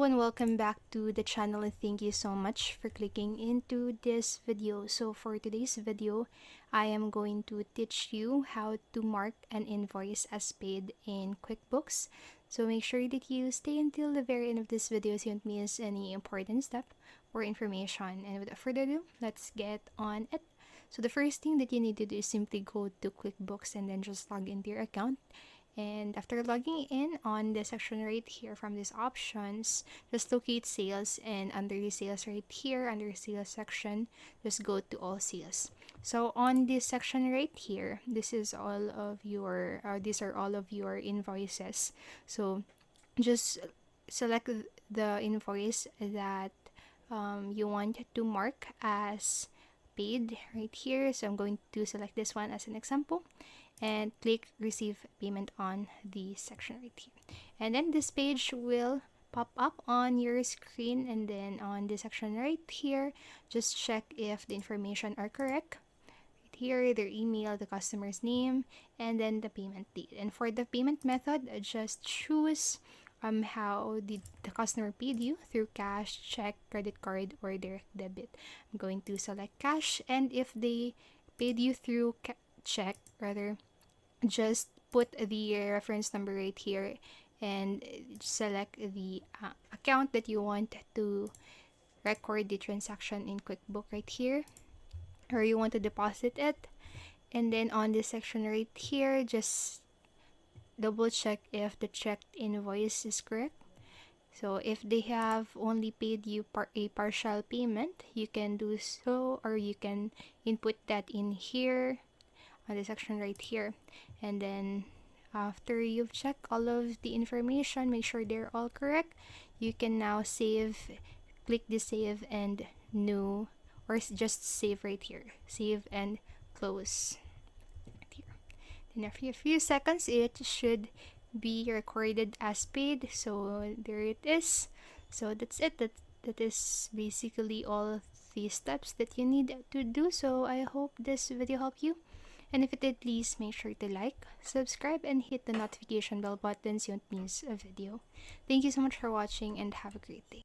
Hello and welcome back to the channel, and thank you so much for clicking into this video. So for today's video, I am going to teach you how to mark an invoice as paid in QuickBooks. So make sure that you stay until the very end of this video so you don't miss any important step or information. And without further ado, let's get on it. So the first thing that you need to do is simply go to QuickBooks and then just log into your account. And after logging in, on the section right here from these options, just locate sales, and under the sales right here, under sales section, just go to all sales. So on this section right here, this is all of your these are all of your invoices. So just select the invoice that you want to mark as paid right here. So I'm going to select this one as an example and click receive payment on the section right here, and then this page will pop up on your screen. And then on the section right here, just check if the information are correct right here, their email, the customer's name, and then the payment date. And for the payment method, just choose how did the customer paid you, through cash, check, credit card, or direct debit. I'm going to select cash, and if they paid you through check rather, just put the reference number right here and select the account that you want to record the transaction in QuickBooks right here, or you want to deposit it. And then on this section right here, just double check if the checked invoice is correct. So if they have only paid you a partial payment, you can do so, or you can input that in here on the section right here. And then after you've checked all of the information, make sure they're all correct, you can now save. Click the save and new, or just save right here, save and close right here. Then after a few seconds, it should be recorded as paid. So there it is. So that's it. That is basically all the steps that you need to do. So I hope this video helped you. And if it did, please make sure to like, subscribe, and hit the notification bell button so you don't miss a video. Thank you so much for watching, and have a great day.